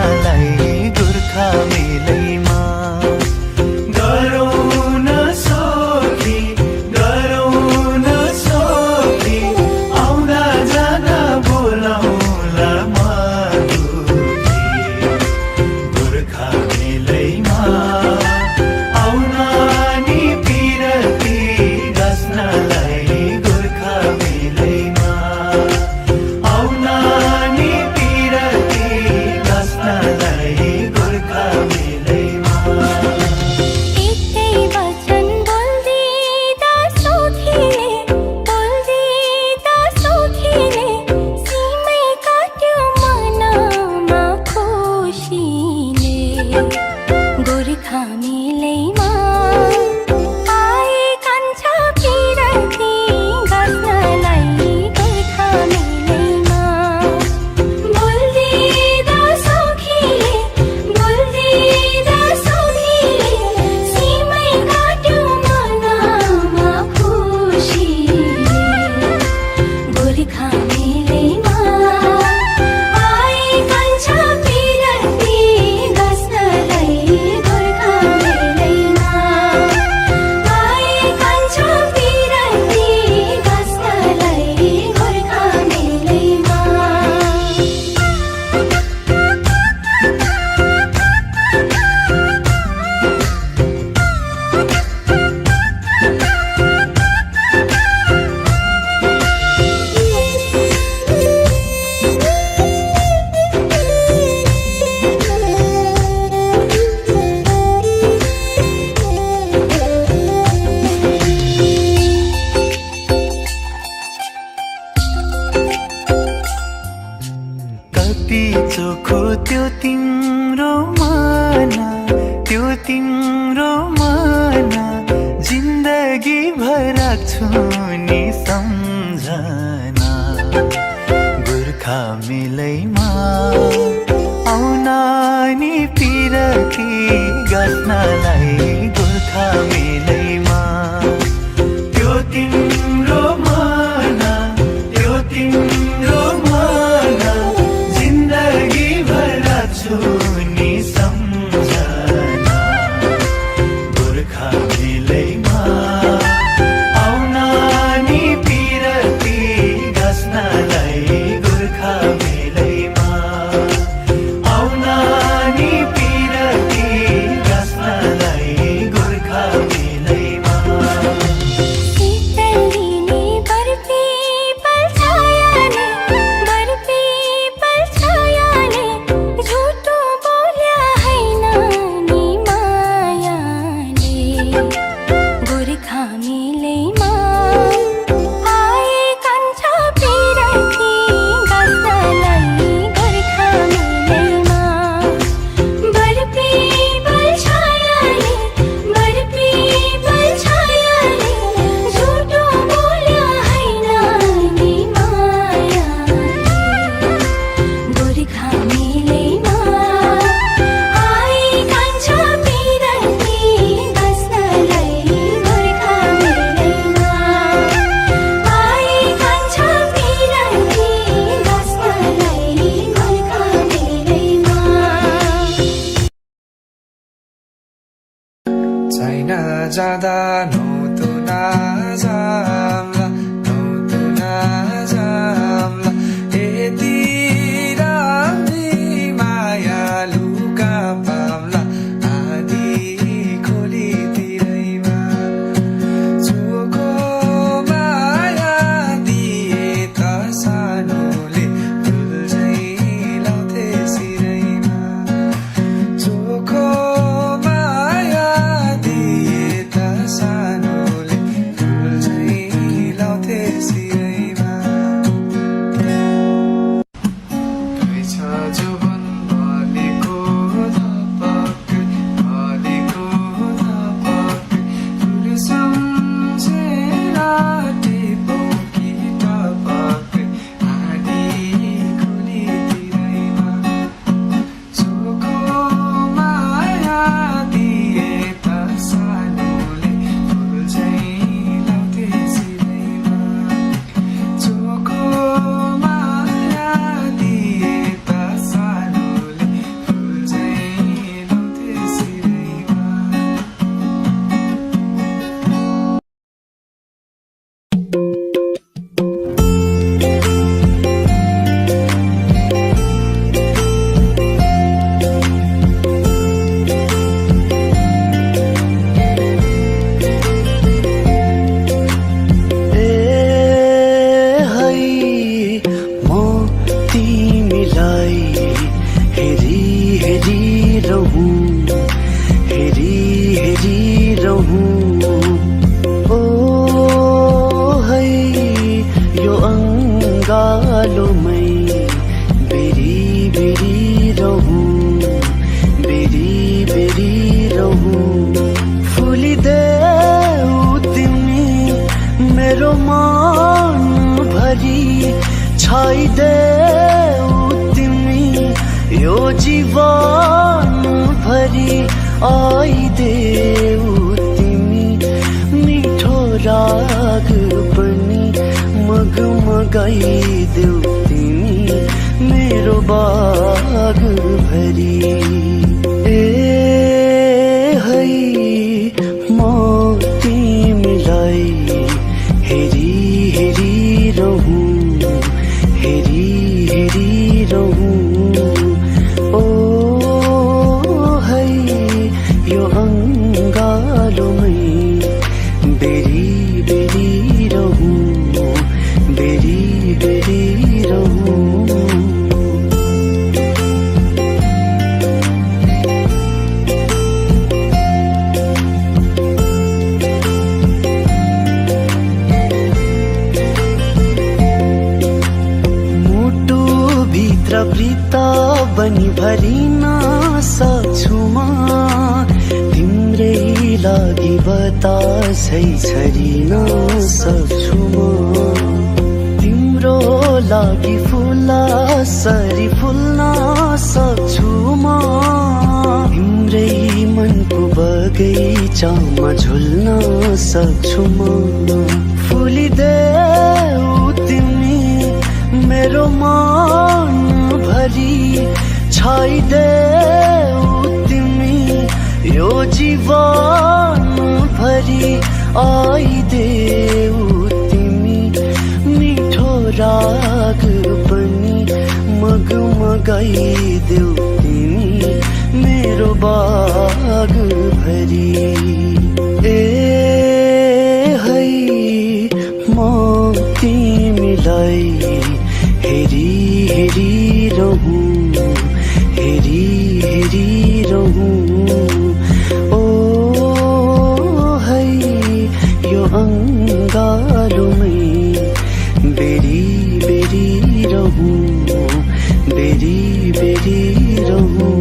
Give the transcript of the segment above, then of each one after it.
बस्नलाई गोर्खा मेलैमा गरौँ न सोखी गरौँ न सोखी आउँदा जाँदा बोलाउँला मधुरी गोर्खा मेलैमा आउन नि पिरती गाँस्नलाई गोर्खा मेलैमा आउन नि पिरती गाँस्नलाई गोर्खा मेलैमा एकै वचन बोल्दिँदा सोखीले सीमै काट्यो मनमा खुसीले गोर्खा मेलैमा आए कान्छा पिरती गाँस्नलाई गोर्खा मेलैमा बोल्दिँदा सोखीले सीमै काट्यो मनमा खुसीले गोर्खा मेलैमा आए कान्छा पिरती गाँस्नलाई गोर्खा मेलैमा आए कान्छा पिरती गाँस्नलाई गोर्खा मेलैमा कति चोखो त्यो तिम्रो माना जिन्दगी भर राख्छु नि सम्झना गोर्खा मेलैमा आउन नि पिरती गाँस्नलाई गोर्खा मेलैमा त्यो तिम्रो माना जिन्दगी भर राख्छु नि सम्झना गोर्खा मेलैमा आउन नि पिरती गाँस्नलाई गोर्खा मेलैमा आउन नि पिरती गाँस्नलाई गोर्खा मेलैमा शीतलिनी बरपीपल छायाले झुटो बोल्या हैन नि मायाले गोर्खा मेलैमा आए कान्छा पिरती गाँस्नलाई गोर्खा मेलैमा बरपीपल छायाले झुटो बोल्या हैन नि मायाले गोर्खा मेलैमा आए कान्छा पिरती गाँस्नलाई गोर्खा मेलैमा आए कान्छा पिरती गाँस्नलाई गोर्खा मेलैमा चाइना जाँदा नौतो नाजाम्ला यति राम्री मायालुका पाम्ला आधी खोलीतिरैमा चोखो माया दिए त सानोले फुल झैँ लाउँथे सिरैमा चोखो माया दिए त सानोले फुल झैँ रहूं ओ है यो अंगालोमै बेरी बेरी रहूं बेरी बेरी रहूं फुलिदेऊ तिमी मेरो मन भरी छाइदेऊ तिमी यो जीवन भरी आइदेऊ तिमी मिठो राग पनि मगमगाइदेऊ तिमी मेरो बाग भरी ए है म तिमीलाई हेरी हेरी रहूं हेरी हेरी रहूं ओ है यो अंगालोमै बेरी बेरी रहूं बेरी बेरी रहूं प्रीता बनी भरिन सक्छु म तिम्रै लागि बतासै छरिन सक्छु म तिम्रो लागि फुलसरी फुल्न सक्छु म तिम्रै मनको बगैँचामा झुल्न सक्छु म फुलिदेऊ तिमी मेरो मन भरी छाइदेऊ तिमी यो जीवन भरी आइदेऊ तिमी मिठो राग पनि मगमगाइदेऊ तिमी मेरो बाग भरी ए है म तिमीलाई हेरी हेरी रहूं हेरी हेरी रहूं ओ है यो अंगालोमै बेरी बेरी रहूं बेरी बेरी रहूं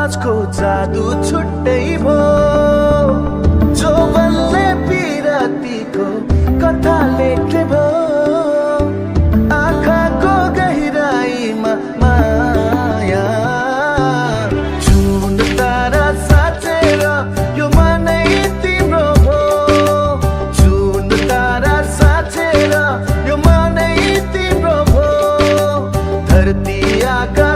आवाजको जादु छुट्टै भो जो बल्ले पिरतीको कथा लेख्ने भो आँखाको गहिराईमा माया जुन तारा साँचेर यो मनै तिम्रो भो जुन तारा साँचेर यो मनै तिम्रो भो धरती आकाश